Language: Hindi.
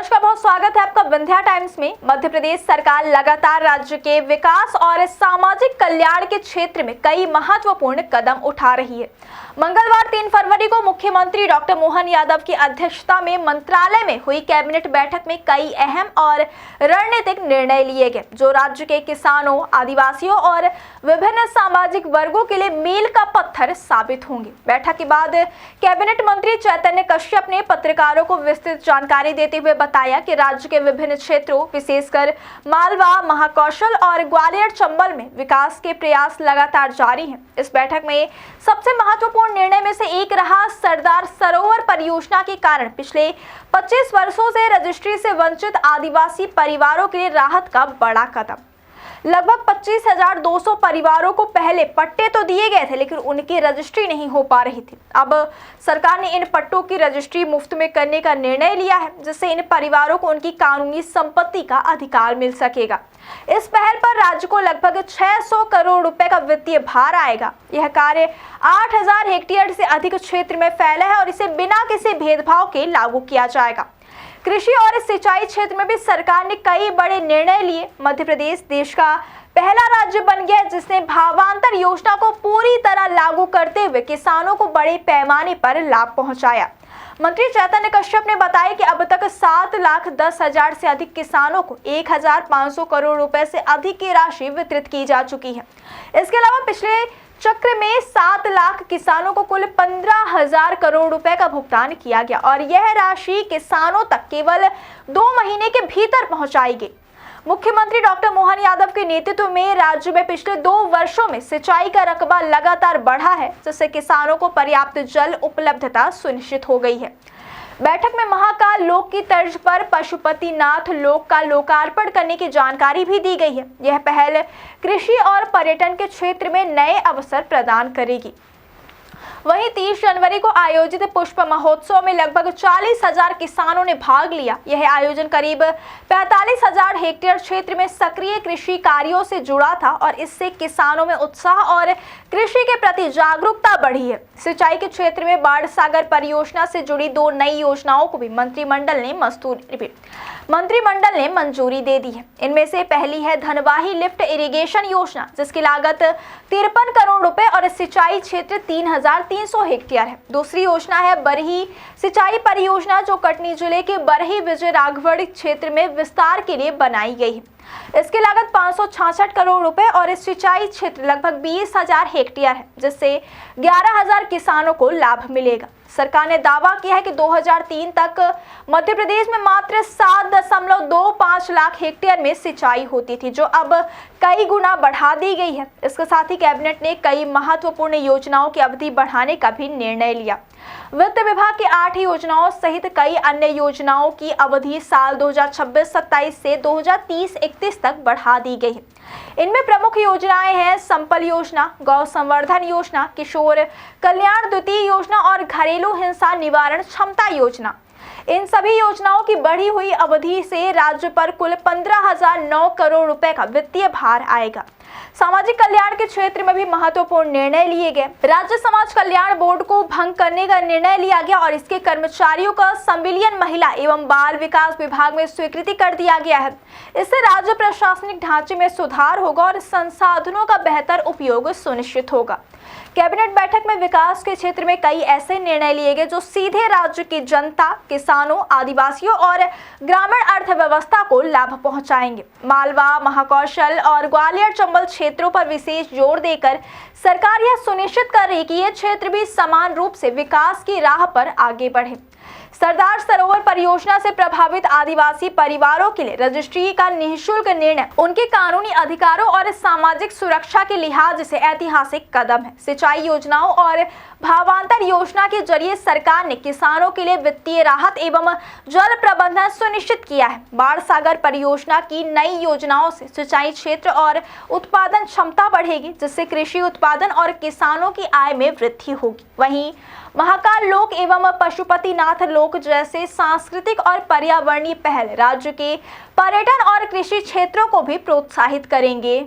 नमस्कार, बहुत स्वागत है आपका विंध्या टाइम्स में। मध्य प्रदेश सरकार लगातार राज्य के विकास और सामाजिक कल्याण के क्षेत्र में कई महत्वपूर्ण कदम उठा रही है। मंगलवार 3 फरवरी को मुख्यमंत्री डॉक्टर मोहन यादव की अध्यक्षता में मंत्रालय में हुई कैबिनेट बैठक में कई अहम और रणनीतिक निर्णय लिए गए, जो राज्य के किसानों, आदिवासियों और विभिन्न सामाजिक वर्गों के लिए मील का पत्थर साबित होंगे। बैठक के बाद कैबिनेट मंत्री चैतन्य कश्यप ने पत्रकारों को विस्तृत जानकारी देते हुए बताया कि राज्य के विभिन्न क्षेत्रों, विशेषकर मालवा, महाकौशल और ग्वालियर चंबल में विकास के प्रयास लगातार जारी हैं। इस बैठक में सबसे महत्वपूर्ण निर्णय में से एक रहा सरदार सरोवर परियोजना के कारण पिछले 25 वर्षों से रजिस्ट्री से वंचित आदिवासी परिवारों के लिए राहत का बड़ा कदम। लगभग 25,200 परिवारों को पहले पट्टे तो दिए गए थे, लेकिन उनकी रजिस्ट्री नहीं हो पा रही थी। अब सरकार ने इन पट्टों की रजिस्ट्री मुफ्त में करने का निर्णय लिया है, जिससे इन परिवारों को उनकी कानूनी संपत्ति का अधिकार मिल सकेगा। इस पहल पर राज्य को लगभग 600 करोड़ रुपए का वित्तीय भार आएगा। यह कार्य 8,000 हेक्टेयर से अधिक क्षेत्र में फैला है और इसे बिना किसी भेदभाव के लागू किया जाएगा। कृषि और सिंचाई क्षेत्र में भी सरकार ने कई बड़े निर्णय लिए। मध्य प्रदेश देश का पहला राज्य बन गया जिसने भावांतर योजना को पूरी तरह लागू करते हुए किसानों को बड़े पैमाने पर लाभ पहुंचाया। मंत्री चैतन्य कश्यप ने बताया कि अब तक 7,10,000 से अधिक किसानों को 1,500 करोड़ रुपए से अधिक की राशि वितरित की जा चुकी है। इसके अलावा पिछले चक्र में 7 लाख किसानों को कुल 15,000 करोड़ रुपए का भुगतान किया गया और यह राशि किसानों तक केवल 2 महीने के भीतर पहुंचाई गई। मुख्यमंत्री डॉक्टर मोहन यादव के नेतृत्व में राज्य में पिछले 2 वर्षों में सिंचाई का रकबा लगातार बढ़ा है, जिससे किसानों को पर्याप्त जल उपलब्धता सुनिश्चित हो गई है। बैठक में महाकाल लोक की तर्ज पर पशुपतिनाथ लोक का लोकार्पण करने की जानकारी भी दी गई है। यह पहल कृषि और पर्यटन के क्षेत्र में नए अवसर प्रदान करेगी। वहीं 30 जनवरी को आयोजित पुष्प महोत्सव में लगभग 40,000 किसानों ने भाग लिया। यह आयोजन करीब 45,000 हेक्टेयर क्षेत्र में सक्रिय कृषि कार्यों से जुड़ा था और इससे किसानों में उत्साह और कृषि के प्रति जागरूकता बढ़ी है। सिंचाई के क्षेत्र में बाढ़ सागर परियोजना से जुड़ी 2 नई योजनाओं को भी मंत्रिमंडल ने मंजूरी दे दी है। इनमें से पहली है धनवाही लिफ्ट इरिगेशन योजना, जिसकी लागत 53 करोड़ रुपए और सिंचाई क्षेत्र 3,300 हेक्टेयर है। दूसरी योजना है बरही सिंचाई परियोजना, जो कटनी जिले के बरही विजय राघवगढ़ क्षेत्र में विस्तार के लिए बनाई गई है। इसकी लागत 566 करोड़ रुपए और इस सिंचाई क्षेत्र लगभग 20,000 हेक्टेयर है, जिससे 11,000 किसानों को लाभ मिलेगा। सरकार ने दावा किया है कि 2003 तक मध्य प्रदेश में मात्र 7.25 लाख हेक्टेयर में सिंचाई होती थी, जो अब कई गुना बढ़ा दी गई है। इसके साथ ही कैबिनेट ने कई महत्वपूर्ण योजनाओं की अवधि बढ़ाने का भी निर्णय लिया। वित्त विभाग की 8 योजनाओं सहित कई अन्य योजनाओं की अवधि साल 2026-27 से 2030-31 तक बढ़ा दी गई है। इनमें प्रमुख योजनाएं हैं संपल योजना, गौ संवर्धन योजना, किशोर कल्याण द्वितीय योजना और घरेलू हिंसा निवारण क्षमता योजना। इन सभी योजनाओं की बढ़ी हुई अवधि से राज्य पर कुल 15,009 करोड़ रुपए का वित्तीय भार आएगा। सामाजिक कल्याण के क्षेत्र में भी महत्वपूर्ण निर्णय लिए गए। राज्य समाज कल्याण बोर्ड को भंग करने का निर्णय लिया गया और इसके कर्मचारियों का संविलियन महिला एवं बाल विकास विभाग में स्वीकृति कर दिया गया है। इससे राज्य प्रशासनिक ढांचे में सुधार होगा और संसाधनों का बेहतर उपयोग सुनिश्चित होगा। कैबिनेट बैठक में विकास के क्षेत्र में कई ऐसे निर्णय लिए गए जो सीधे राज्य की जनता, किसानों, आदिवासियों और ग्रामीण अर्थव्यवस्था को लाभ पहुंचाएंगे। मालवा, महाकौशल और ग्वालियर चंबल क्षेत्रों पर विशेष जोर देकर सरकार यह सुनिश्चित कर रही है कि ये क्षेत्र भी समान रूप से विकास की राह पर आगे बढ़े। सरदार सरोवर परियोजना से प्रभावित आदिवासी परिवारों के लिए रजिस्ट्री का निःशुल्क निर्णय उनके कानूनी अधिकारों और सामाजिक सुरक्षा के लिहाज से ऐतिहासिक कदम है। सिंचाई योजनाओं और भावांतर योजना के जरिए सरकार ने किसानों के लिए वित्तीय राहत एवं जल प्रबंधन सुनिश्चित किया है। बाढ़ सागर परियोजना की नई योजनाओं से सिंचाई क्षेत्र और उत्पादन क्षमता बढ़ेगी, जिससे कृषि उत्पादन और किसानों की आय में वृद्धि होगी। वहीं महाकाल लोक एवं पशुपतिनाथ लोक जैसे सांस्कृतिक और पर्यावरणीय पहल राज्य के पर्यटन और कृषि क्षेत्रों को भी प्रोत्साहित करेंगे।